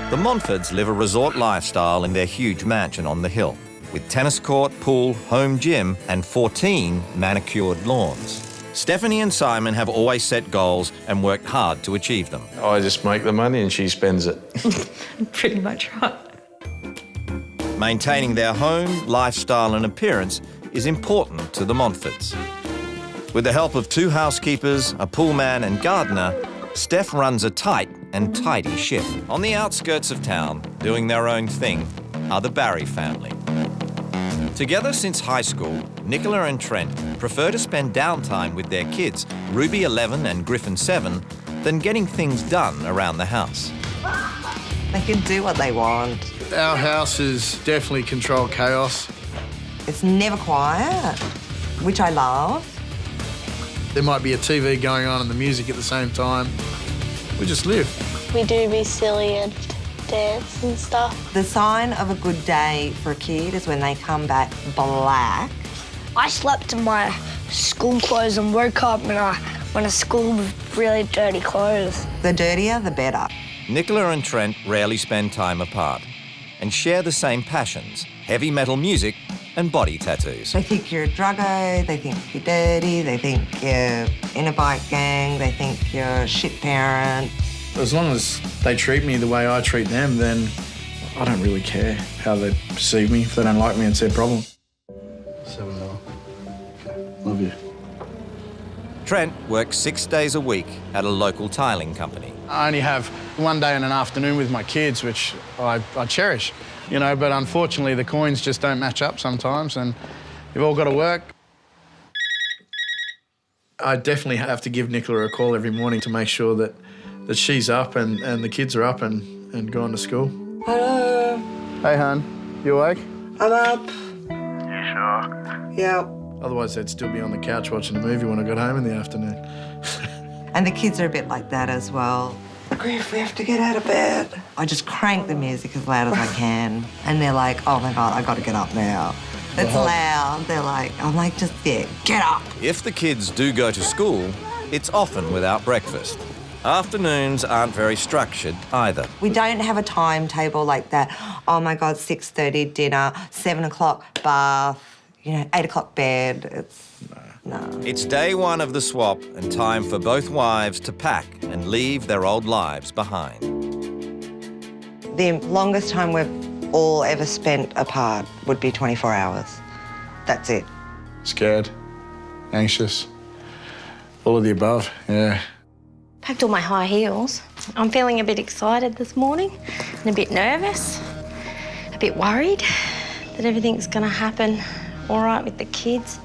The Montforts live a resort lifestyle in their huge mansion on the hill, with tennis court, pool, home gym and 14 manicured lawns. Stephanie and Simon have always set goals and worked hard to achieve them. I just make the money and she spends it. Pretty much right. Maintaining their home, lifestyle and appearance is important to the Montforts. With the help of 2 housekeepers, a poolman and gardener, Steph runs a tight and tidy ship. On the outskirts of town, doing their own thing, are the Barry family. Together since high school, Nicola and Trent prefer to spend downtime with their kids, Ruby 11 and Griffin 7, than getting things done around the house. They can do what they want. Our house is definitely controlled chaos. It's never quiet, which I love. There might be a TV going on and the music at the same time. We just live. We do be silly and dance and stuff. The sign of a good day for a kid is when they come back black. I slept in my school clothes and woke up when I went to school with really dirty clothes. The dirtier, the better. Nicola and Trent rarely spend time apart and share the same passions, heavy metal music and body tattoos. They think you're a druggo, they think you're dirty, they think you're in a bike gang, they think you're a shit parent. As long as they treat me the way I treat them, then I don't really care how they perceive me. If they don't like me, it's their problem. 7 more. Okay. Love you. Trent works 6 days a week at a local tiling company. I only have one day and an afternoon with my kids, which I cherish, you know, but unfortunately the coins just don't match up sometimes and you've all got to work. I definitely have to give Nicola a call every morning to make sure that she's up and the kids are up and gone to school. Hello. Hey, hon, you awake? I'm up. You sure? Yep. Otherwise they'd still be on the couch watching a movie when I got home in the afternoon. And the kids are a bit like that as well. Griff, we have to get out of bed. I just crank the music as loud as I can. And they're like, oh my God, I got to get up now. It's loud. They're like, I'm like, just, yeah, get up. If the kids do go to school, it's often without breakfast. Afternoons aren't very structured either. We don't have a timetable like that. Oh my God, 6:30 dinner, 7 o'clock bath, 8 o'clock bed. No. It's day one of the swap and time for both wives to pack and leave their old lives behind. The longest time we've all ever spent apart would be 24 hours. That's it. Scared, anxious, all of the above, yeah. Packed all my high heels. I'm feeling a bit excited this morning and a bit nervous, a bit worried that everything's going to happen all right with the kids.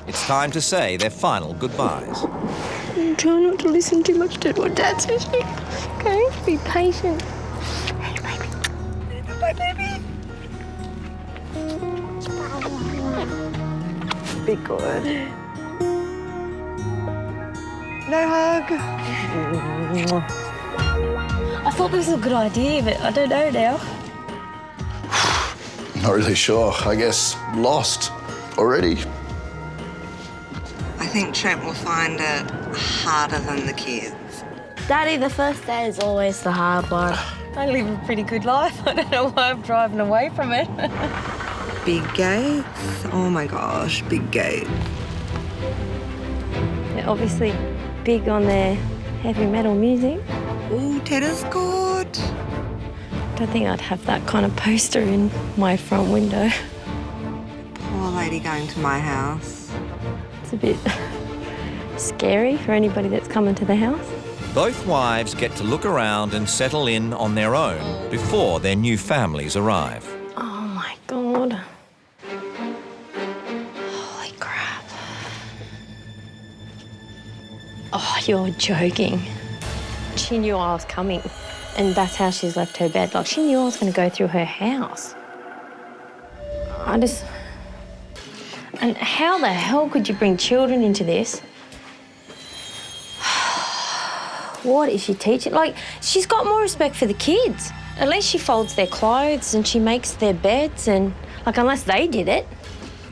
It's time to say their final goodbyes. I'm trying not to listen too much to what Dad says. Okay, be patient. Hey, baby. Bye, baby. Be good. No hug. I thought this was a good idea, but I don't know now. Not really sure. I guess lost already. I think Trent will find it harder than the kids. Daddy, the first day is always the hard one. I live a pretty good life. I don't know why I'm driving away from it. Big gates. Oh my gosh, big gates. They're obviously big on their heavy metal music. Ooh, tennis court. I don't think I'd have that kind of poster in my front window. Poor lady going to my house. It's a bit scary for anybody that's coming to the house. Both wives get to look around and settle in on their own before their new families arrive. Oh my God. Holy crap. Oh, you're joking. She knew I was coming, and that's how she's left her bed. Like, she knew I was going to go through her house. And how the hell could you bring children into this? What is she teaching? Like, she's got more respect for the kids. At least she folds their clothes and she makes their beds and, like, unless they did it,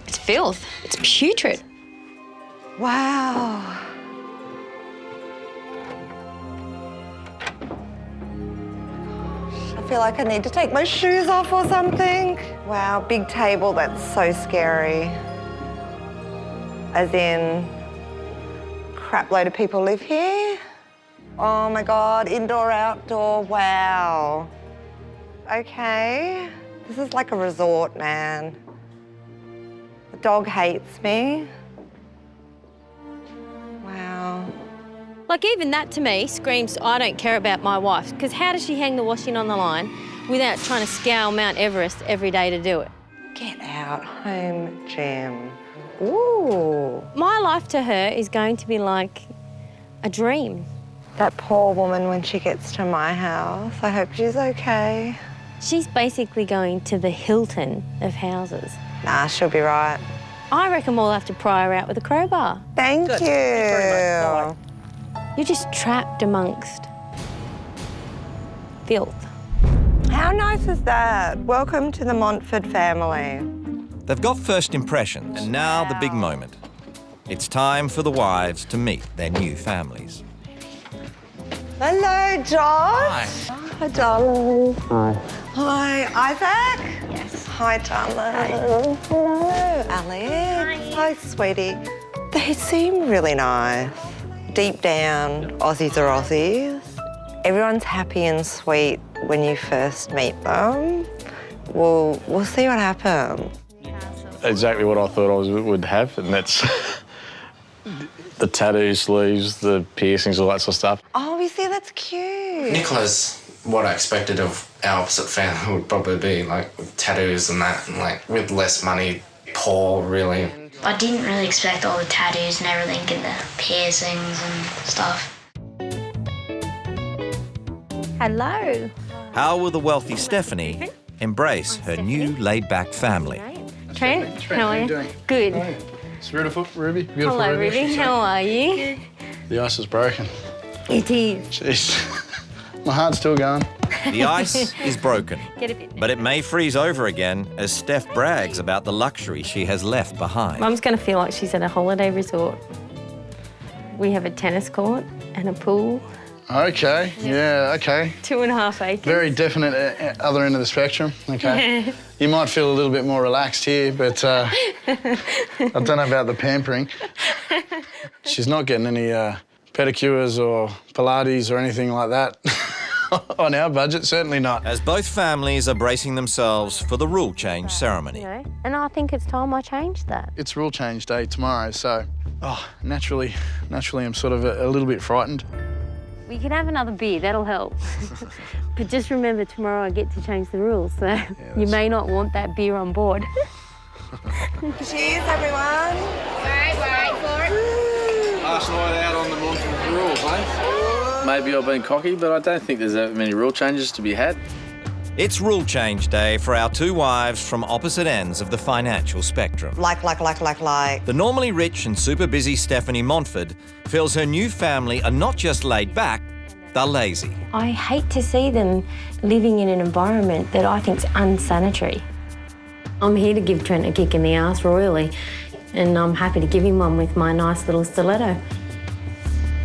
it's filth. It's putrid. Wow. feel like I need to take my shoes off or something. Wow, big table, that's so scary. As in, crap load of people live here. Oh my God, indoor, outdoor, wow. Okay, this is like a resort, man. The dog hates me. Wow. Like, even that to me screams, I don't care about my wife, because how does she hang the washing on the line without trying to scale Mount Everest every day to do it? Get out, home gym. Ooh. My life to her is going to be like a dream. That poor woman when she gets to my house, I hope she's okay. She's basically going to the Hilton of houses. Nah, she'll be right. I reckon we'll have to pry her out with a crowbar. Thank you. You're just trapped amongst filth. How nice is that? Welcome to the Montford family. They've got first impressions, and now the big moment. It's time for the wives to meet their new families. Hello, Josh. Hi, darling. Hi. Hi, Isaac. Yes. Hi, darling. Hello, Alex. Hi, sweetie. They seem really nice. Deep down, Aussies are Aussies. Everyone's happy and sweet when you first meet them. We'll see what happens. Exactly what I thought I would have, and that's the tattoo sleeves, the piercings, all that sort of stuff. Oh, you see, that's cute. Nicola's what I expected of our opposite family would probably be, like, with tattoos and that, and, like, with less money, poor, really. I didn't really expect all the tattoos and everything and the piercings and stuff. Hello. How will the wealthy Stephanie embrace her new laid-back family? Trent, how are you? Good. It's beautiful, Ruby. Beautiful, Hello, Ruby. Ruby. How are you? The ice is broken. It is. Jeez. My heart's still going. The ice is broken, Get a bit. but it may freeze over again as Steph brags about the luxury she has left behind. Mum's going to feel like she's at a holiday resort. We have a tennis court and a pool. Okay, yeah, okay. 2.5 acres. Very definite other end of the spectrum, okay. You might feel a little bit more relaxed here, but I don't know about the pampering. She's not getting any pedicures or Pilates or anything like that on our budget, certainly not. As both families are bracing themselves for the rule change ceremony. And I think it's time I changed that. It's rule change day tomorrow, so naturally I'm sort of a little bit frightened. We can have another beer, that'll help. But just remember, tomorrow I get to change the rules, so you may not want that beer on board. Cheers, everyone. Last night out on the Montford rules, eh? Maybe I've been cocky, but I don't think there's that many rule changes to be had. It's rule change day for our two wives from opposite ends of the financial spectrum. Like. The normally rich and super busy Stephanie Montford feels her new family are not just laid back, they're lazy. I hate to see them living in an environment that I think's unsanitary. I'm here to give Trent a kick in the arse royally, and I'm happy to give him one with my nice little stiletto.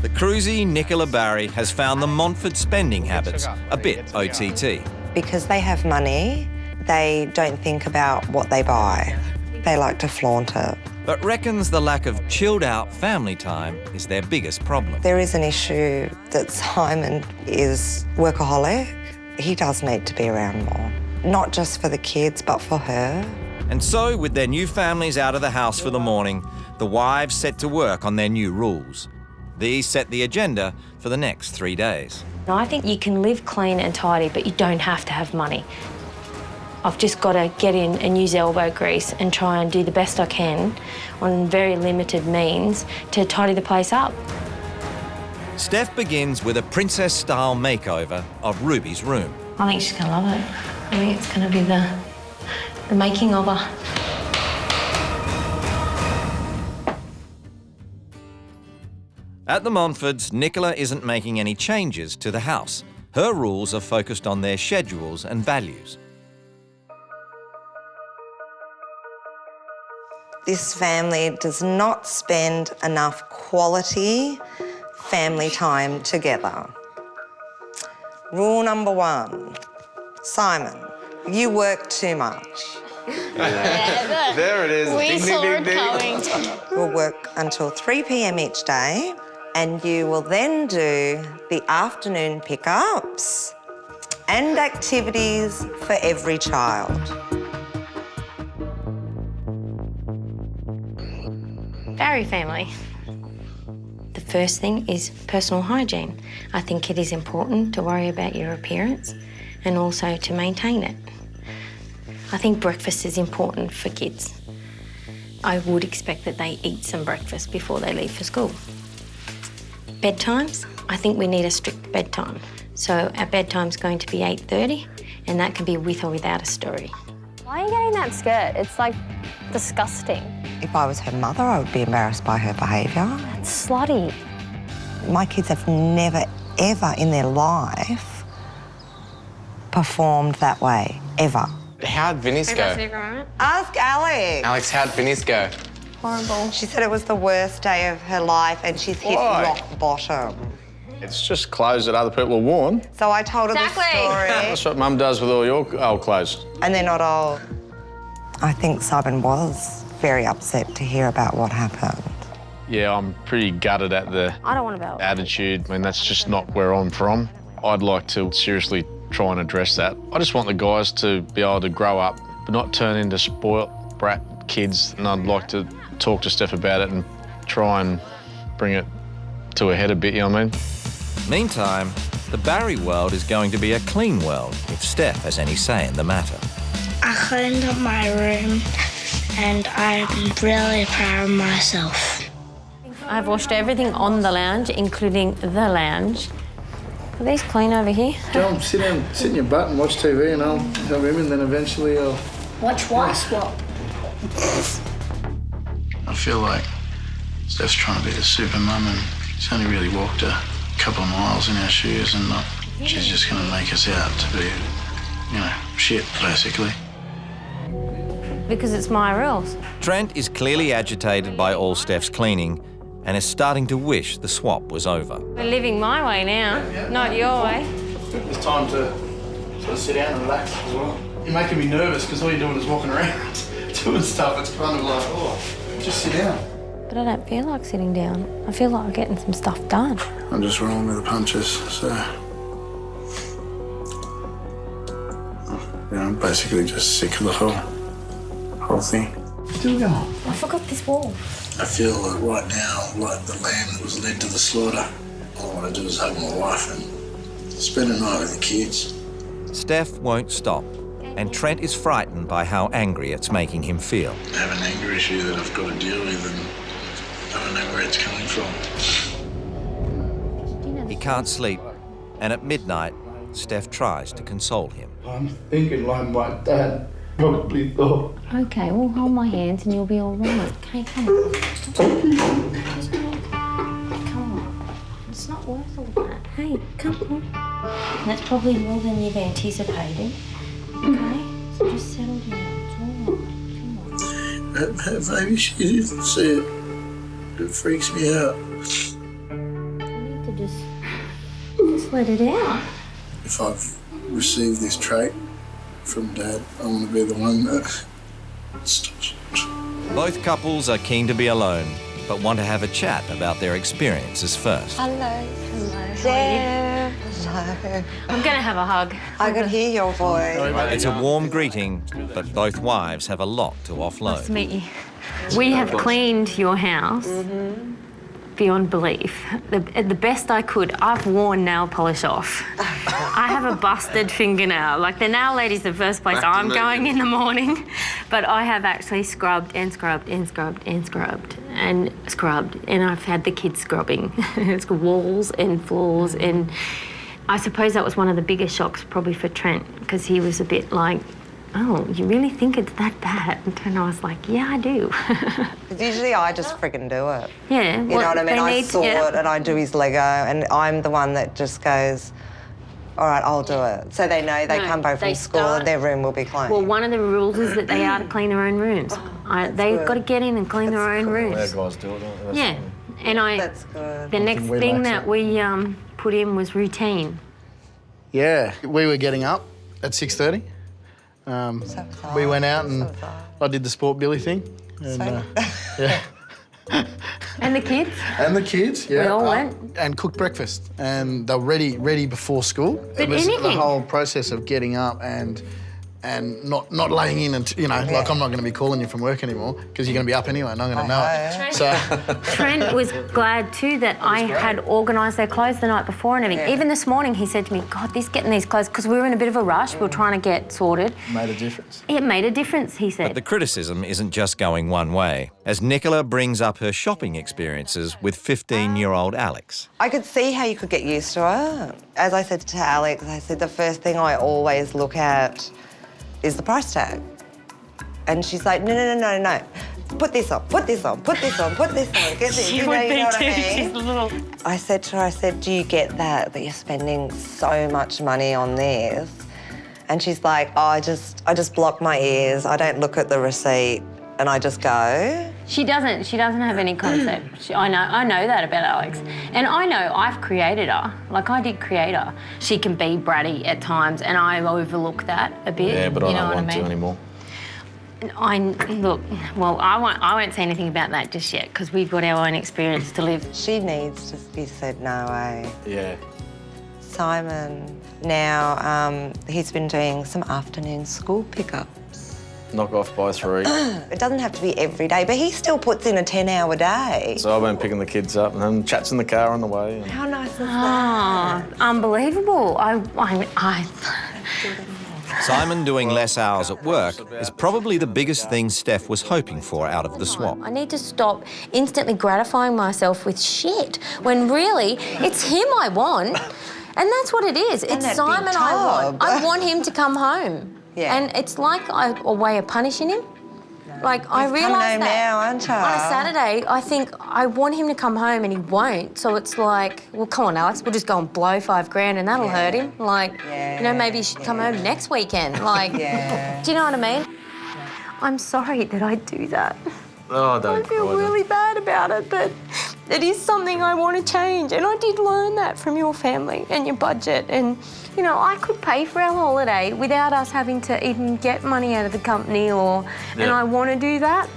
The cruisy Nicola Barry has found the Montford spending habits a bit OTT. Because they have money, they don't think about what they buy. They like to flaunt it. But reckons the lack of chilled-out family time is their biggest problem. There is an issue that Simon is workaholic. He does need to be around more. Not just for the kids, but for her. And so, with their new families out of the house for the morning, the wives set to work on their new rules. These set the agenda for the next 3 days. I think you can live clean and tidy, but you don't have to have money. I've just got to get in and use elbow grease and try and do the best I can on very limited means to tidy the place up. Steph begins with a princess-style makeover of Ruby's room. I think she's going to love it. I think it's going to be the making of her. At the Montfords, Nicola isn't making any changes to the house. Her rules are focused on their schedules and values. This family does not spend enough quality family time together. Rule number 1, Simon, you work too much. There it is. We saw it coming. You'll work until 3 p.m. each day, and you will then do the afternoon pickups and activities for every child. Barry family. The first thing is personal hygiene. I think it is important to worry about your appearance and also to maintain it. I think breakfast is important for kids. I would expect that they eat some breakfast before they leave for school. Bedtimes, I think we need a strict bedtime. So our bedtime's going to be 8:30, and that can be with or without a story. Why are you getting that skirt? It's like disgusting. If I was her mother, I would be embarrassed by her behaviour. It's slutty. My kids have never, ever in their life performed that way, ever. How'd Vinny's go? Ask Alex. Alex, how'd Vinny's go? Horrible. She said it was the worst day of her life and she's hit Why? rock bottom. It's just clothes that other people have worn. So I told her the story. That's what Mum does with all your old clothes. And they're not old. I think Simon was very upset to hear about what happened. Yeah, I'm pretty gutted at the I don't want to be. attitude. I mean, that's just not where I'm from. I'd like to seriously try and address that. I just want the guys to be able to grow up, but not turn into spoilt brat kids. And I'd like to talk to Steph about it and try and bring it to a head a bit, you know what I mean? Meantime, the Barry world is going to be a clean world if Steph has any say in the matter. I cleaned up my room and I'm really proud of myself. I've washed everything on the lounge, including the lounge. Are these clean over here? Go and sit down, sit in your butt and watch TV and I'll help him and then eventually I'll... Watch what? Swap. I feel like Steph's trying to be the super mum and she's only really walked a couple of miles in our shoes and she's just going to make us out to be, you know, shit, basically. Because it's my rules. Trent is clearly agitated by all Steph's cleaning and is starting to wish the swap was over. We're living my way now, not your way. It's time to sort of sit down and relax as well. You're making me nervous because all you're doing is walking around doing stuff. It's kind of like, oh, just sit down. But I don't feel like sitting down. I feel like getting some stuff done. I'm just rolling with the punches, so... Yeah, I'm basically just sick of the whole thing. Still going. I forgot this wall. I feel like right now, like the lamb that was led to the slaughter. All I want to do is hug my wife and spend a night with the kids. Steph won't stop, and Trent is frightened by how angry it's making him feel. I have an anger issue that I've got to deal with and I don't know where it's coming from. He can't sleep, and at midnight, Steph tries to console him. I'm thinking like my dad probably thought. Okay, well, hold my hands and you'll be all right. Okay, come on. Come on. It's not worth all that. Hey, come on. That's probably more than you've anticipated. Okay? So just settle down. It's all right. Come on. Maybe she didn't see it. It freaks me out. You need to just let it out. If I've received this trait from Dad, I want to be the one that stops it. Both couples are keen to be alone, but want to have a chat about their experiences first. Hello. Hello. There. Hello. I'm going to have a hug. I could hear your voice. It's a warm greeting, but both wives have a lot to Nice to offload. meet you. We have cleaned your house beyond belief. The best I could. I've worn nail polish off. I have a busted fingernail. Like, the nail lady's the first place I'm going in the morning. But I have actually scrubbed and scrubbed and scrubbed and scrubbed and scrubbed. And I've had the kids scrubbing. It's walls and floors. And I suppose that was one of the biggest shocks probably for Trent, because he was a bit like, oh, you really think it's that bad? And I was like, yeah, I do. Usually I just friggin' do it. Yeah. You know what I mean? I saw it and I do his Lego and I'm the one that just goes, all right, I'll do it. So they know they come back from school and their room will be clean. Well, one of the rules is that they are to clean their own rooms. They've got to get in and clean their own rooms. Our guys do it, don't they? Yeah. And That's good. the next thing that we put in was routine. Yeah, we were getting up at 6:30. We went out and I did the Sport Billy thing. And, yeah. And the kids? And the kids, yeah. We all went. And cooked breakfast. And they were ready before school. But it was anything. the whole process of getting up and not laying in and, you know, like I'm not going to be calling you from work anymore because you're going to be up anyway and I'm going to know it. So Trent was glad too that I had organised their clothes the night before and everything. Even this morning he said to me, God, getting these clothes, because we were in a bit of a rush, we were trying to get sorted. made a difference. It made a difference, he said. But the criticism isn't just going one way, as Nicola brings up her shopping experiences with 15-year-old Alex. I could see how you could get used to it. As I said to Alex, I said the first thing I always look at is the price tag. And she's like, no. Put this on, put this on, put this on, put this on. Get this, you know what I mean? She's little. I said to her, do you get that you're spending so much money on this? And she's like, oh, I just block my ears. I don't look at the receipt and I just go. She doesn't have any concept. I know that about Alex. And I know I've created her. Like, I did create her. She can be bratty at times and I overlook that a bit. Yeah, but you I know don't what want I mean? to anymore. I won't say anything about that just yet because we've got our own experience to live. She needs to be said no way. Yeah. Simon, now he's been doing some afternoon school pickups. Knock off by 3. It doesn't have to be every day, but he still puts in a 10-hour day. So I've been picking the kids up and then chats in the car on the way. And... How nice is that? Unbelievable. Simon doing less hours at work is probably the biggest thing Steph was hoping for out of the swap. I need to stop instantly gratifying myself with shit when really it's him I want. And that's what it is. It's Simon I want. I want him to come home. Yeah. And it's like a way of punishing him. Like, I realise coming home that now, aren't you? on a Saturday, I think I want him to come home and he won't. So it's like, well, come on, Alex, we'll just go and blow $5,000 and that'll hurt him. Like, you know, maybe you should come home next weekend. Like, do you know what I mean? I'm sorry that I do that. Oh, don't I feel really bad about it, but it is something I want to change. And I did learn that from your family and your budget. And, you know, I could pay for our holiday without us having to even get money out of the company and I want to do that.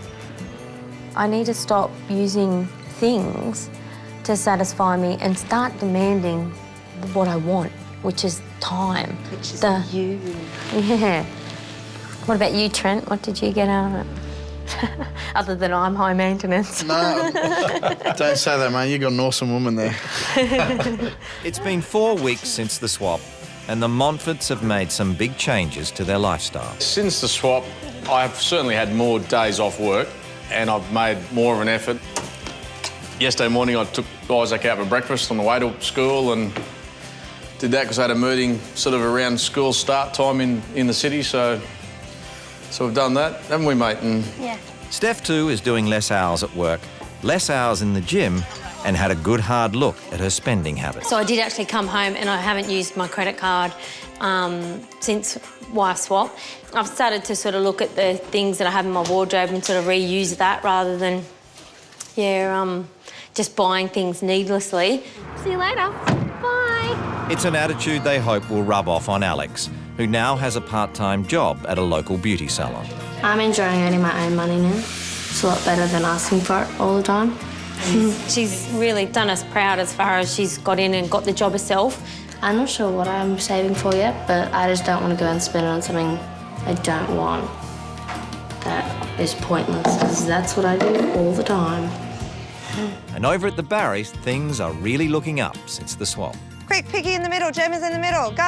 I need to stop using things to satisfy me and start demanding what I want, which is time. Which is you. Yeah. What about you, Trent? What did you get out of it? Other than I'm high maintenance. No, don't say that, mate. You've got an awesome woman there. It's been 4 weeks since the swap, and the Montforts have made some big changes to their lifestyle. Since the swap, I've certainly had more days off work and I've made more of an effort. Yesterday morning, I took Isaac out for breakfast on the way to school and did that because I had a meeting sort of around school start time in the city, so we've done that, haven't we, mate? Yeah. Steph, too, is doing less hours at work, less hours in the gym, and had a good hard look at her spending habits. So I did actually come home and I haven't used my credit card since wife swap. I've started to sort of look at the things that I have in my wardrobe and sort of reuse that rather than, just buying things needlessly. See you later. Bye. It's an attitude they hope will rub off on Alex, who now has a part-time job at a local beauty salon. I'm enjoying earning my own money now. It's a lot better than asking for it all the time. She's really done us proud as far as she's got in and got the job herself. I'm not sure what I'm saving for yet, but I just don't want to go and spend it on something I don't want. That is pointless, because that's what I do all the time. And over at the Barrys, things are really looking up since the swap. Quick, Piggy in the middle, Gemma's in the middle, go.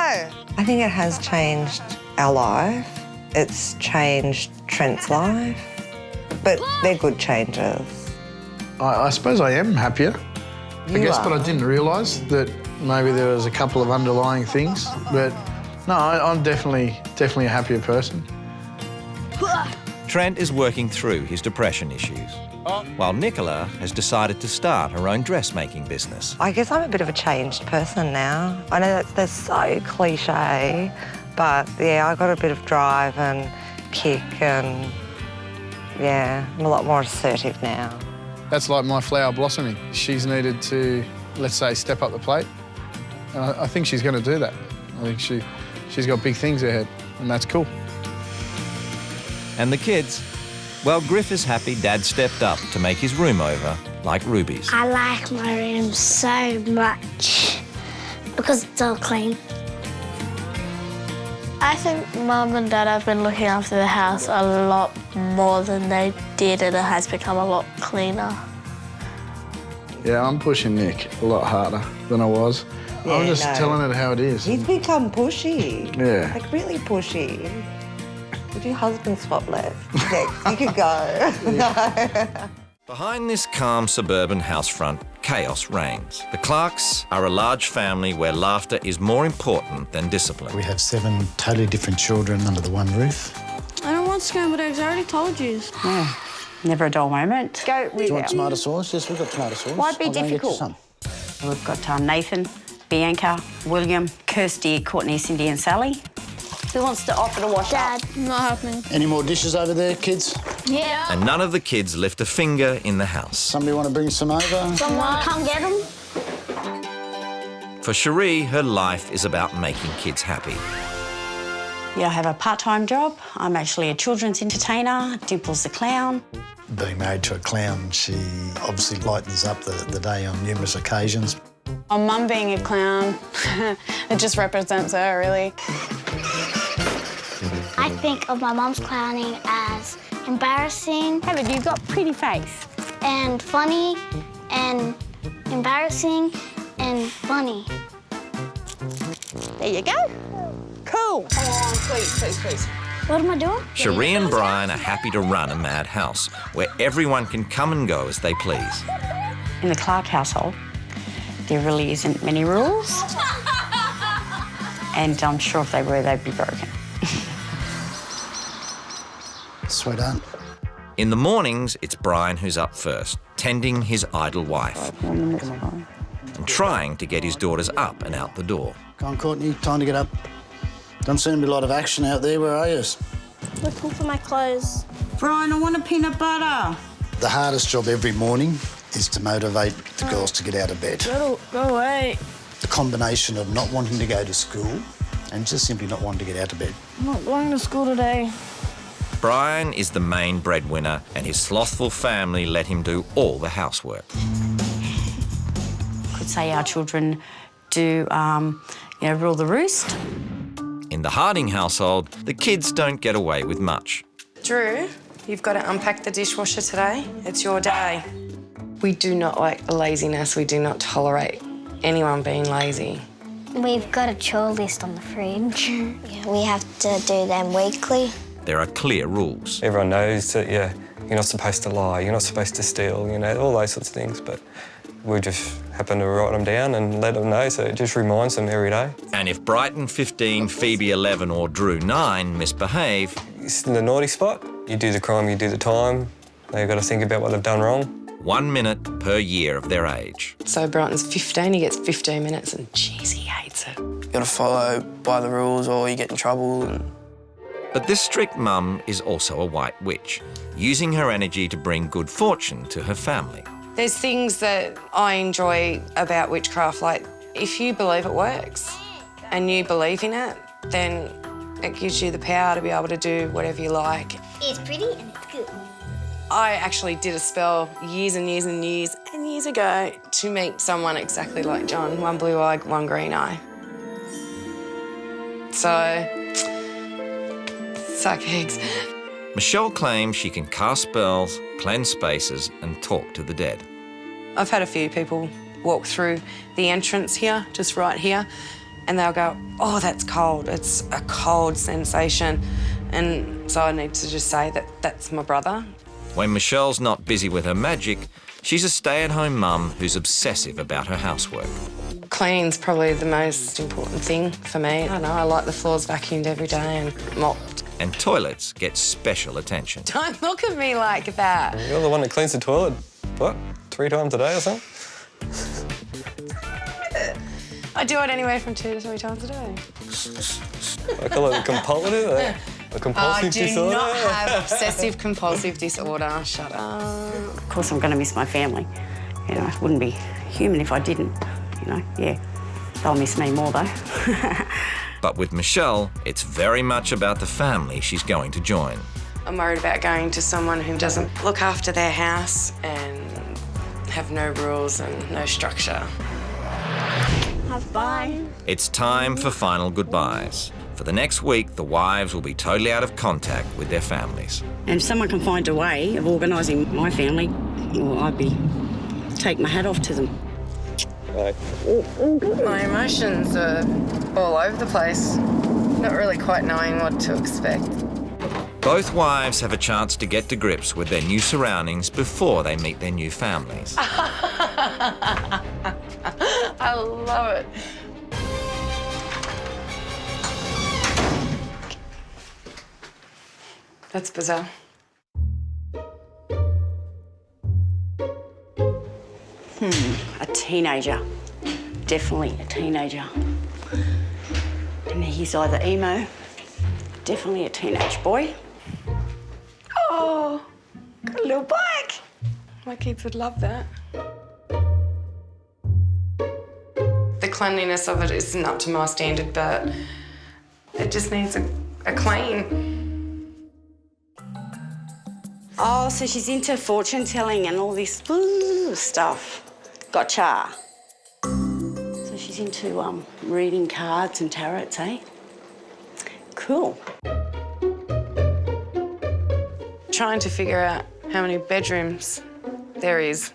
I think it has changed our life. It's changed Trent's life, but they're good changes. I suppose I am happier, I guess, are. but I didn't realise that maybe there was a couple of underlying things. But no, I'm definitely a happier person. Trent is working through his depression issues, while Nicola has decided to start her own dressmaking business. I guess I'm a bit of a changed person now. I know that's so cliche, but yeah, I've got a bit of drive and kick and yeah, I'm a lot more assertive now. That's like my flower blossoming. She's needed to, let's say, step up the plate. And I think she's going to do that. I think She's got big things ahead, and that's cool. And the kids? Well, Griff is happy Dad stepped up to make his room over like Ruby's. I like my room so much because it's all clean. I think Mum and Dad have been looking after the house a lot more than they did, and it has become a lot cleaner. Yeah, I'm pushing Nick a lot harder than I was. Yeah, I'm just no. telling it how it is. He's become pushy. Yeah. Like, really pushy. Would your husband swap left? Next, you could go. No. Behind this calm suburban housefront, chaos reigns. The Clarks are a large family where laughter is more important than discipline. We have 7 totally different children under the one roof. I don't want scrambled eggs, I already told you. Yeah, never a dull moment. Go with Do you want tomato sauce? Yes, we've got tomato sauce. Why be I'll go and get you difficult? some. We've got Nathan, Bianca, William, Kirsty, Courtney, Cindy and Sally. Who wants to offer to wash Dad, up? not happening. Any more dishes over there, kids? Yeah. And none of the kids lift a finger in the house. Somebody want to bring some over? Someone come get them? For Cherie, her life is about making kids happy. Yeah, I have a part-time job. I'm actually a children's entertainer, Dimples the clown. Being married to a clown, she obviously lightens up the day on numerous occasions. Mum being a clown, it just represents her, really. I think of my mum's clowning as embarrassing. Hey, but you've got a pretty face. And funny, and embarrassing, and funny. There you go. Cool. Come on, please. What am I doing? Cherie and Brian are happy to run a mad house where everyone can come and go as they please. In the Clark household, there really isn't many rules. And I'm sure if they were, they'd be broken. Sweetheart. In the mornings, it's Brian who's up first, tending his idle wife and trying to get his daughters up and out the door. Come on, Courtney, time to get up. Don't seem to be a lot of action out there. Where are you? Looking for my clothes. Brian, I want a peanut butter. The hardest job every morning is to motivate the girls to get out of bed. Go away. The combination of not wanting to go to school and just simply not wanting to get out of bed. I'm not going to school today. Brian is the main breadwinner and his slothful family let him do all the housework. Could say our children do, rule the roost. In the Harding household, the kids don't get away with much. Drew, you've got to unpack the dishwasher today. It's your day. We do not like laziness. We do not tolerate anyone being lazy. We've got a chore list on the fridge. We have to do them weekly. There are clear rules. Everyone knows that, you're not supposed to lie, you're not supposed to steal, all those sorts of things, but we just happen to write them down and let them know, so it just reminds them every day. And if Brighton 15, Phoebe 11 or Drew 9 misbehave... It's in the naughty spot. You do the crime, you do the time. They've got to think about what they've done wrong. 1 minute per year of their age. So Brighton's 15, he gets 15 minutes and jeez, he hates it. You got to follow by the rules or you get in trouble. But this strict mum is also a white witch, using her energy to bring good fortune to her family. There's things that I enjoy about witchcraft, like if you believe it works and you believe in it, then it gives you the power to be able to do whatever you like. It's pretty and it's good. I actually did a spell years and years and years and years ago to meet someone exactly like John, one blue eye, one green eye. So, suck eggs. Michelle claims she can cast spells, cleanse spaces and talk to the dead. I've had a few people walk through the entrance here, just right here, and they'll go, oh, that's cold. It's a cold sensation. And so I need to just say that that's my brother. When Michelle's not busy with her magic, she's a stay-at-home mum who's obsessive about her housework. Cleaning's probably the most important thing for me. I don't know, I like the floors vacuumed every day and mopped. And toilets get special attention. Don't look at me like that. You're the one that cleans the toilet, what, 3 times a day or something? I do it anywhere from 2 to 3 times a day. I call it compulsive, a compulsive disorder. I do not have obsessive-compulsive disorder. Shut up. Of course, I'm going to miss my family. I wouldn't be human if I didn't, yeah. They'll miss me more, though. But with Michelle, it's very much about the family she's going to join. I'm worried about going to someone who doesn't look after their house and have no rules and no structure. Have fun. It's time for final goodbyes. For the next week, the wives will be totally out of contact with their families. And if someone can find a way of organising my family, well, I'd take my hat off to them. My emotions are all over the place, not really quite knowing what to expect. Both wives have a chance to get to grips with their new surroundings before they meet their new families. I love it. That's bizarre. A teenager. Definitely a teenager. And he's either emo, definitely a teenage boy. Oh, got a little bike. My kids would love that. The cleanliness of it isn't up to my standard, but it just needs a clean. Oh, so she's into fortune telling and all this stuff. Gotcha. So she's into reading cards and tarots, eh? Cool. Trying to figure out how many bedrooms there is.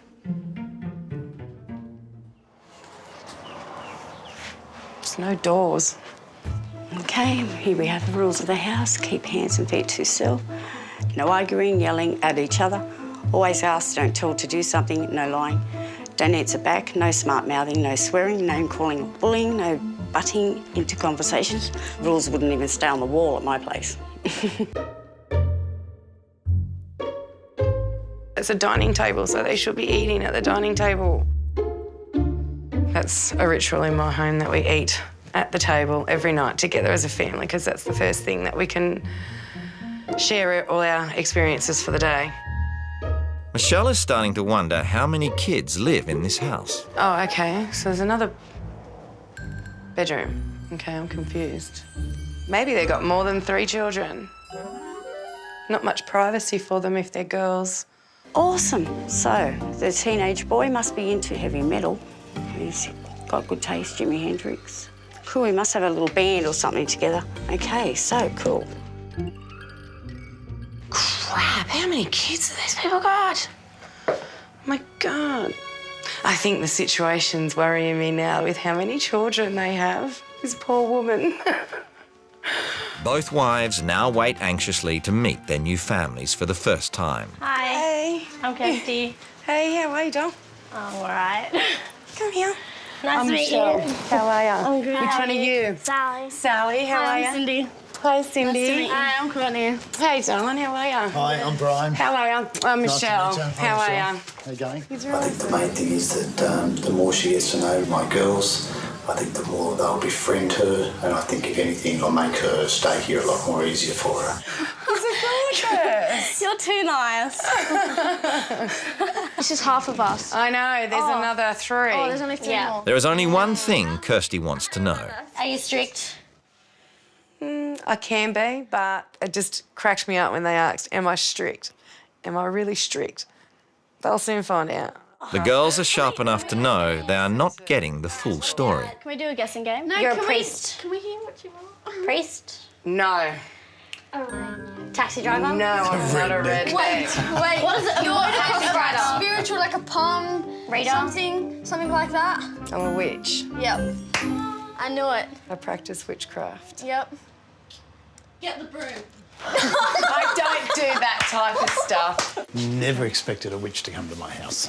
There's no doors. Okay, here we have the rules of the house. Keep hands and feet to yourself. No arguing, yelling at each other. Always ask, don't tell to do something, no lying. Don't answer back, no smart mouthing, no swearing, name calling or bullying, no butting into conversations. Rules wouldn't even stay on the wall at my place. It's a dining table, so they should be eating at the dining table. That's a ritual in my home, that we eat at the table every night together as a family, because that's the first thing that we can share all our experiences for the day. Michelle is starting to wonder how many kids live in this house. Oh, okay, so there's another bedroom. Okay, I'm confused. Maybe they got more than 3 children. Not much privacy for them if they're girls. Awesome. So the teenage boy must be into heavy metal. He's got good taste, Jimi Hendrix. Cool, we must have a little band or something together. Okay, so cool. Crap, how many kids have these people got? Oh my God. I think the situation's worrying me now with how many children they have. This poor woman. Both wives now wait anxiously to meet their new families for the first time. Hi. Hey. I'm Kirsty. Hey, how are you, doll? I'm all right. Come here. Nice to meet Michelle. you. How are you? I'm good. Which one are you? Sally. Sally, how Hi, are you? I'm Cindy. Hi, Cindy. Nice to meet you. Hi, I'm Courtney. Hey, darling, how are you? Hi, I'm Brian. How are you? I'm Nice to Michelle. meet you. Hi, How Michelle. are you? How you going? I think the main thing is that the more she gets to know my girls, I think the more they'll befriend her, and I think if anything, it'll make her stay here a lot more easier for her. Gorgeous. You're too nice. This is half of us. I know, there's another 3. Oh, there's only 3 more. There is only one thing Kirsty wants to know. Are you strict? I can be, but it just cracked me up when they asked, am I strict? Am I really strict? They'll soon find out. The girls are sharp enough to know they are not getting the full story. Can we do a guessing game? No, You're a priest. Can we hear what you want? Priest? No. Taxi driver? No, I'm not a redneck. Wait. What is it? You're A spiritual, like a palm Reader? something like that. I'm a witch. Yep. I knew it. I practice witchcraft. Yep. Get the broom. I don't do that type of stuff. Never expected a witch to come to my house.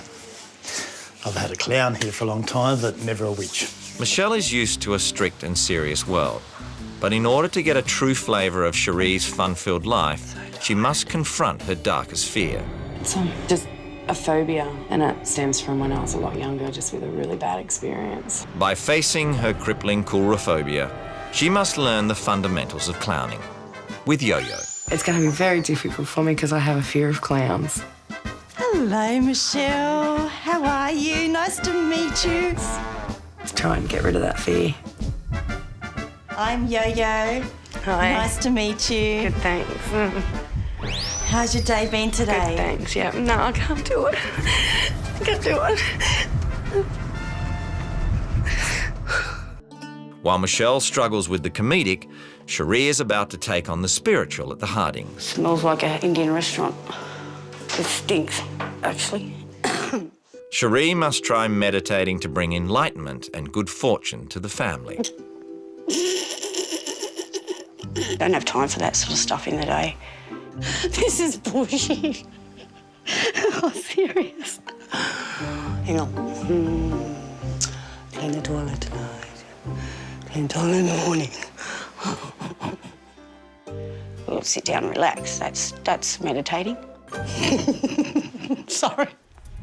I've had a clown here for a long time, but never a witch. Michelle is used to a strict and serious world. But in order to get a true flavour of Cherie's fun-filled life, she must confront her darkest fear. It's just a phobia, and it stems from when I was a lot younger, just with a really bad experience. By facing her crippling coulrophobia, she must learn the fundamentals of clowning. With Yo-Yo. It's going to be very difficult for me because I have a fear of clowns. Hello, Michelle. How are you? Nice to meet you. Let's try and get rid of that fear. I'm Yo-Yo. Hi. Nice to meet you. Good, thanks. How's your day been today? Good, thanks. Yeah. No, I can't do it. I can't do it. While Michelle struggles with the comedic, Cherie is about to take on the spiritual at the Hardings. Smells like an Indian restaurant. It stinks, actually. Cherie must try meditating to bring enlightenment and good fortune to the family. Don't have time for that sort of stuff in the day. This is bullshit. Oh, serious. Hang on. Clean the toilet tonight. Clean the toilet in the morning. We'll sit down and relax. That's meditating. Sorry.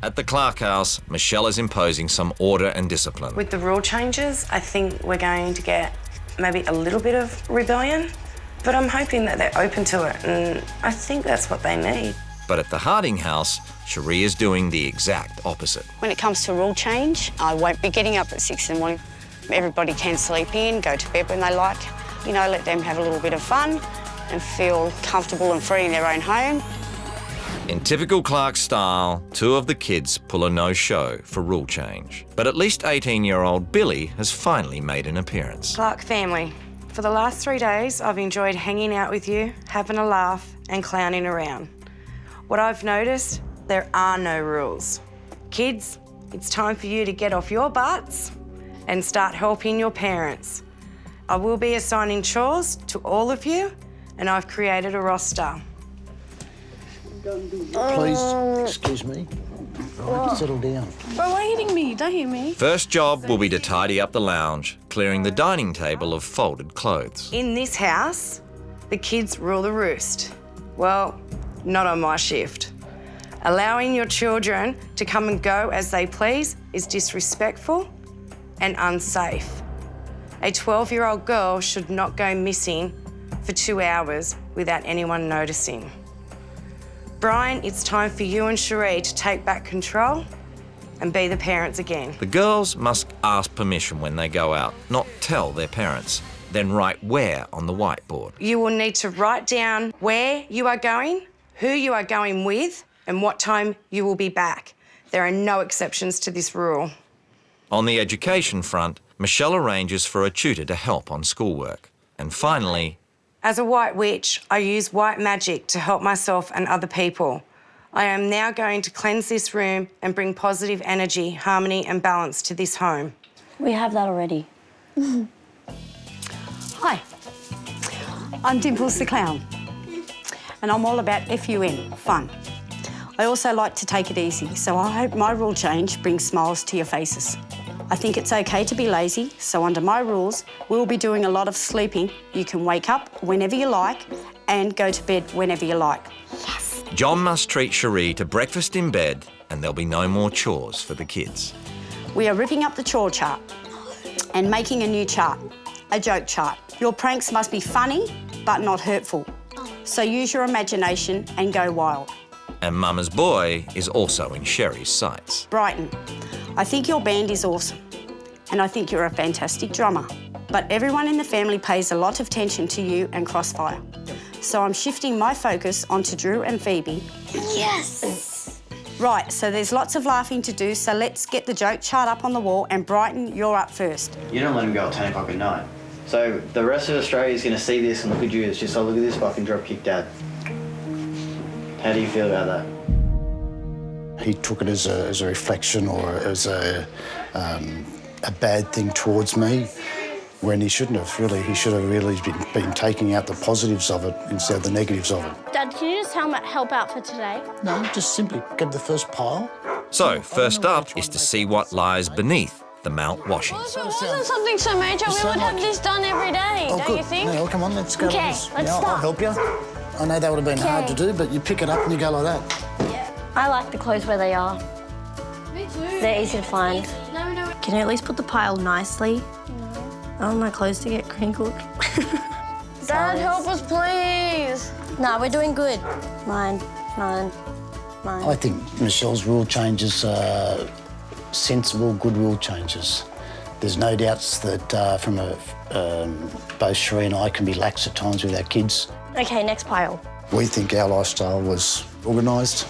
At the Clark house, Michelle is imposing some order and discipline. With the rule changes, I think we're going to get maybe a little bit of rebellion, but I'm hoping that they're open to it, and I think that's what they need. But at the Harding house, Cherie is doing the exact opposite. When it comes to rule change, I won't be getting up at 6 in the morning. Everybody can sleep in, go to bed when they like. You know, let them have a little bit of fun and feel comfortable and free in their own home. In typical Clark style, 2 of the kids pull a no-show for rule change. But at least 18-year-old Billy has finally made an appearance. Clark family, for the last 3 days, I've enjoyed hanging out with you, having a laugh and clowning around. What I've noticed, there are no rules. Kids, it's time for you to get off your butts and start helping your parents. I will be assigning chores to all of you, and I've created a roster. Please, excuse me. Right, settle down. Bro, why are you hitting me? Don't hit me. First job will be to tidy up the lounge, clearing the dining table of folded clothes. In this house, the kids rule the roost. Well, not on my shift. Allowing your children to come and go as they please is disrespectful and unsafe. A 12-year-old girl should not go missing for 2 hours without anyone noticing. Brian, it's time for you and Cherie to take back control and be the parents again. The girls must ask permission when they go out, not tell their parents, then write where on the whiteboard. You will need to write down where you are going, who you are going with, and what time you will be back. There are no exceptions to this rule. On the education front, Michelle arranges for a tutor to help on schoolwork. And finally, as a white witch, I use white magic to help myself and other people. I am now going to cleanse this room and bring positive energy, harmony and balance to this home. We have that already. Hi, I'm Dimples the Clown, and I'm all about FUN, fun. I also like to take it easy, so I hope my rule change brings smiles to your faces. I think it's okay to be lazy, so under my rules, we'll be doing a lot of sleeping. You can wake up whenever you like and go to bed whenever you like. Yes. John must treat Cherie to breakfast in bed and there'll be no more chores for the kids. We are ripping up the chore chart and making a new chart, a joke chart. Your pranks must be funny, but not hurtful. So use your imagination and go wild. And Mama's boy is also in Sherry's sights. Brighton, I think your band is awesome, and I think you're a fantastic drummer. But everyone in the family pays a lot of attention to you and Crossfire. So I'm shifting my focus onto Drew and Phoebe. Yes! Right, so there's lots of laughing to do, so let's get the joke chart up on the wall, and Brighton, you're up first. You don't let him go at 10 o'clock at night. So the rest of Australia is going to see this and look at you. It's just, oh, look at this fucking dropkick dad. How do you feel about that? He took it as a reflection or as a bad thing towards me, when he shouldn't have, really. He should have really been taking out the positives of it instead of the negatives of it. Dad, can you just help out for today? No, just simply get the first pile. So, first up is to see what lies beneath the Mount Washington. If it wasn't something so major, we would have this done every day, don't you think? No, come on, let's go. Okay, let's start. I'll help you. I know that would have been hard to do, but you pick it up and you go like that. I like the clothes where they are. Me too. They're easy to find. No. Can you at least put the pile nicely? I want my clothes to get crinkled. Dad, help us, please. No, we're doing good. Mine. I think Michelle's rule changes are sensible, good rule changes. There's no doubts that both Sheree and I can be lax at times with our kids. Okay, next pile. We think our lifestyle was organised,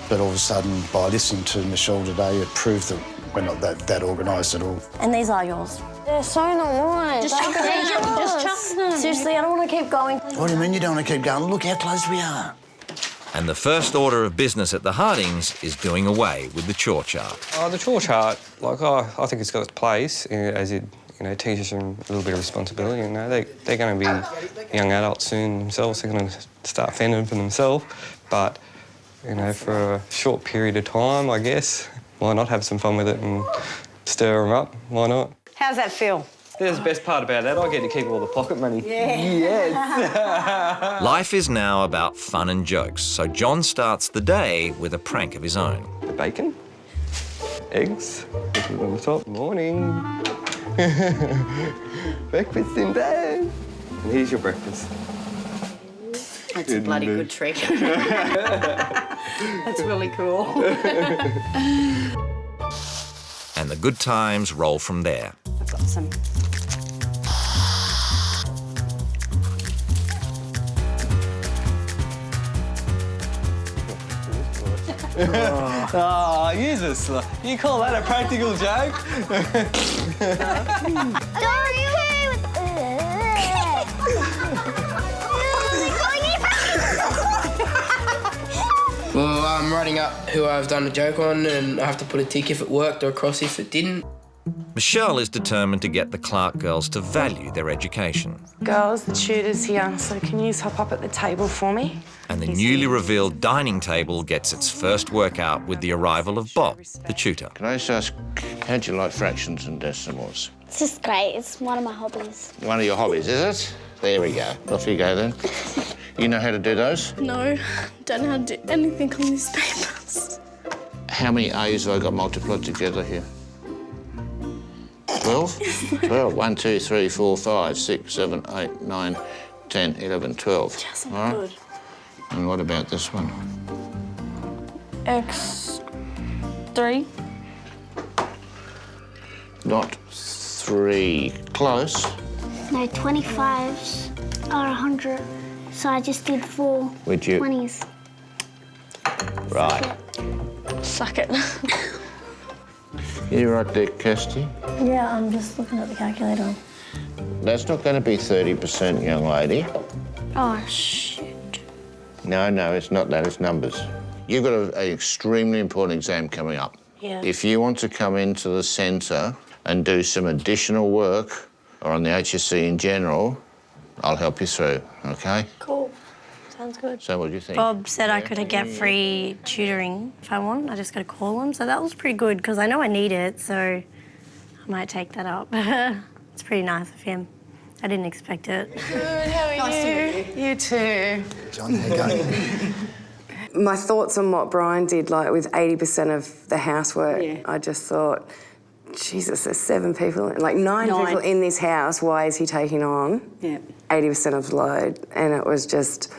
but all of a sudden, by listening to Michelle today, it proved that we're not that organised at all. And these are yours. They're so not mine. Just chuck them. Just chuck them. Seriously, I don't want to keep going. What do you mean you don't want to keep going? Look how close we are. And the first order of business at the Hardings is doing away with the chore chart. The chore chart, I think it's got its place as it, teaches them a little bit of responsibility. They're going to be young adults soon themselves. They're going to start fending for themselves. But, for a short period of time, I guess, why not have some fun with it and stir them up? Why not? How's that feel? There's the best part about that. I get to keep all the pocket money. Yeah. Yes. Life is now about fun and jokes, so John starts the day with a prank of his own. The bacon, eggs, on the top. Morning. Breakfast in bed. And here's your breakfast. That's a bloody good trick. That's really cool. And the good times roll from there. I've got some. You call that a practical joke? Well, I'm writing up who I've done a joke on, and I have to put a tick if it worked or a cross if it didn't. Michelle is determined to get the Clark girls to value their education. Girls, the tutor's here, so can you hop up at the table for me? And the newly revealed dining table gets its first workout with the arrival of Bob, the tutor. Can I just ask, how do you like fractions and decimals? It's just great. It's one of my hobbies. One of your hobbies, is it? There we go. Off you go then. You know how to do those? No, don't know how to do anything on these papers. How many A's have I got multiplied together here? 12? 12. 1, 2, 3, 4, 5, 6, 7, 8, 9, 10, 11, 12. Yes, I'm All right? good. And what about this one? X3. Not 3. Close. No, 25s are 100. So I just did 4 Would you? 20s. Right. Suck it. You right there, Kirsty? Yeah, I'm just looking at the calculator. That's not going to be 30%, young lady. Oh, shit. No, it's not that. It's numbers. You've got an extremely important exam coming up. Yeah. If you want to come into the centre and do some additional work, or on the HSC in general, I'll help you through, OK? Cool. Sounds good. So what do you think? Bob said I could get free tutoring if I want. I just got to call him. So that was pretty good because I know I need it, so I might take that up. It's pretty nice of him. I didn't expect it. Good, how are Nice you? to meet You too. John, how you going? My thoughts on what Brian did, like with 80% of the housework, Yeah. I just thought, Jesus, there's 7 people, like 9 people in this house. Why is he taking on 80% of the load? And it was just,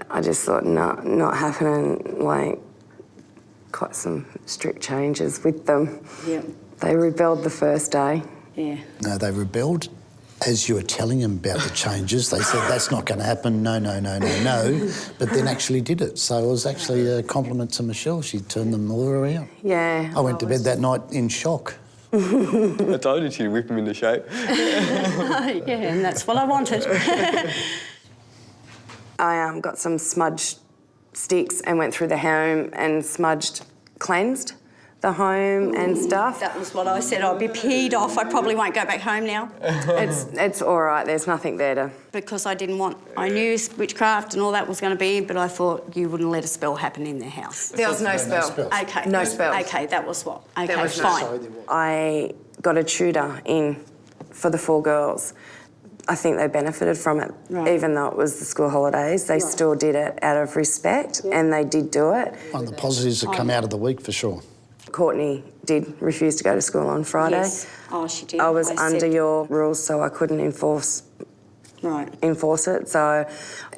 I just thought, no, not happening. Like, quite some strict changes with them. Yeah. They rebelled the first day. Yeah. No, they rebelled. As you were telling them about the changes, they said, that's not going to happen, no, but then actually did it. So it was actually a compliment to Michelle. She turned them all around. Yeah. I went to bed that night in shock. I told you she'd whip him into shape. Yeah, and that's what I wanted. I got some smudge sticks and went through the home and cleansed the home and stuff. That was what I said. I'd be peed off. I probably won't go back home now. It's all right. There's nothing there to... Because I knew witchcraft and all that was going to be, but I thought you wouldn't let a spell happen in their house. There was no spell. Okay. No spell. Okay, that was what. Okay, There was no fine. I got a tutor in for the 4 girls. I think they benefited from it, even though it was the school holidays. They still did it out of respect, and they did do it. One of the positives that come out of the week, for sure. Courtney did refuse to go to school on Friday. Yes. Oh, she did. I was I under said- your rules, so I couldn't enforce enforce it. So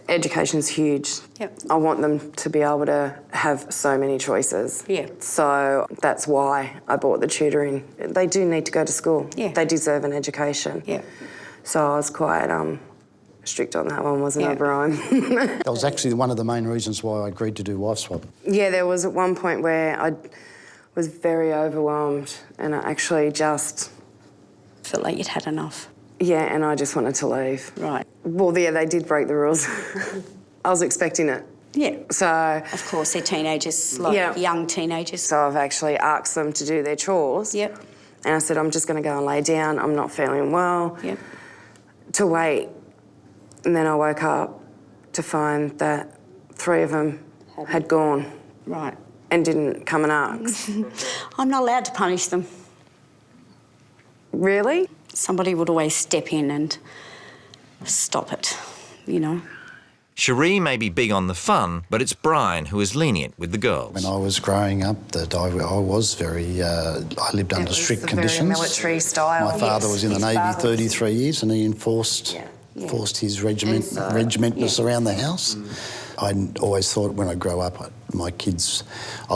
education's huge. Yep. I want them to be able to have so many choices. Yeah. So that's why I bought the tutoring. They do need to go to school. Yeah. They deserve an education. Yeah. So I was quite strict on that one, wasn't I, Brian? That was actually one of the main reasons why I agreed to do wife swap. Yeah, there was at one point where I was very overwhelmed and I actually just... Felt like you'd had enough. Yeah, and I just wanted to leave. Right. Well, yeah, they did break the rules. I was expecting it. Yeah. So... Of course, they're teenagers, like young teenagers. So I've actually asked them to do their chores. Yep. And I said, I'm just going to go and lay down. I'm not feeling well. Yep. To wait. And then I woke up to find that 3 of them had gone. Right. And didn't come and ask. I'm not allowed to punish them. Really? Somebody would always step in and stop it, you know. Cherie may be big on the fun, but it's Brian who is lenient with the girls. When I was growing up, I was very... I lived under strict conditions. Very military style. My father was in the Navy 33 years and he enforced his regimentness around the house. I always thought when I grow up, I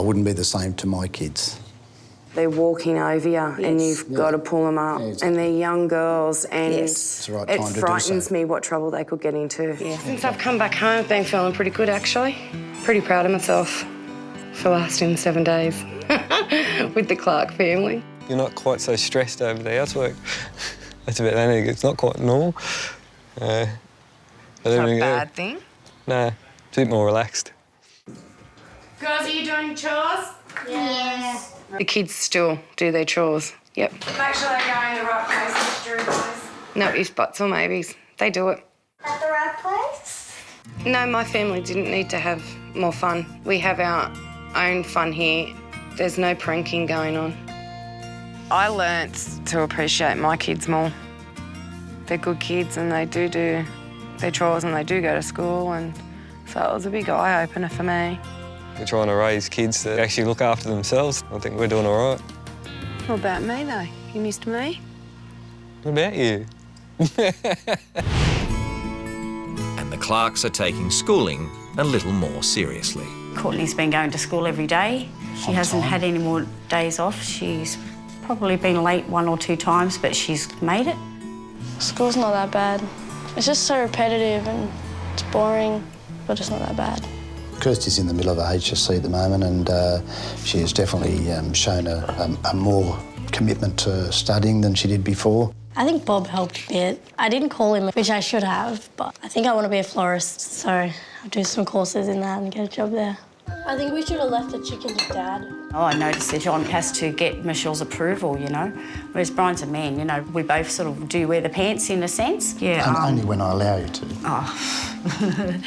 wouldn't be the same to my kids. They're walking over you and you've got to pull them up. And they're young girls and It's the right it time to do frightens so. me what trouble they could get into. Since I've come back home, I've been feeling pretty good, actually. Pretty proud of myself for lasting 7 days with the Clark family. You're not quite so stressed over the housework. That's about it. It's not quite normal. It's not a bad thing? No, it's a bit more relaxed. Girls, are you doing chores? Yes. The kids still do their chores. Yep. Make sure they're going the right places during guys. No ifs, buts or maybes. They do it. At the right place? No, my family didn't need to have more fun. We have our own fun here. There's no pranking going on. I learnt to appreciate my kids more. They're good kids and they do their chores and they do go to school, and so it was a big eye-opener for me. We're trying to raise kids that actually look after themselves. I think we're doing all right. What about me, though? You missed me? What about you? And the Clarks are taking schooling a little more seriously. Courtney's been going to school every day. She hasn't had any more days off. She's probably been late 1 or 2 times, but she's made it. School's not that bad. It's just so repetitive and it's boring, but it's not that bad. Kirsty's in the middle of a HSC at the moment and she has definitely shown a more commitment to studying than she did before. I think Bob helped a bit. I didn't call him, which I should have, but I think I want to be a florist, so I'll do some courses in that and get a job there. I think we should have left the chicken to Dad. Oh, I noticed that John has to get Michelle's approval, you know, whereas Brian's a man, you know. We both sort of do wear the pants in a sense. Yeah. Only when I allow you to. Oh.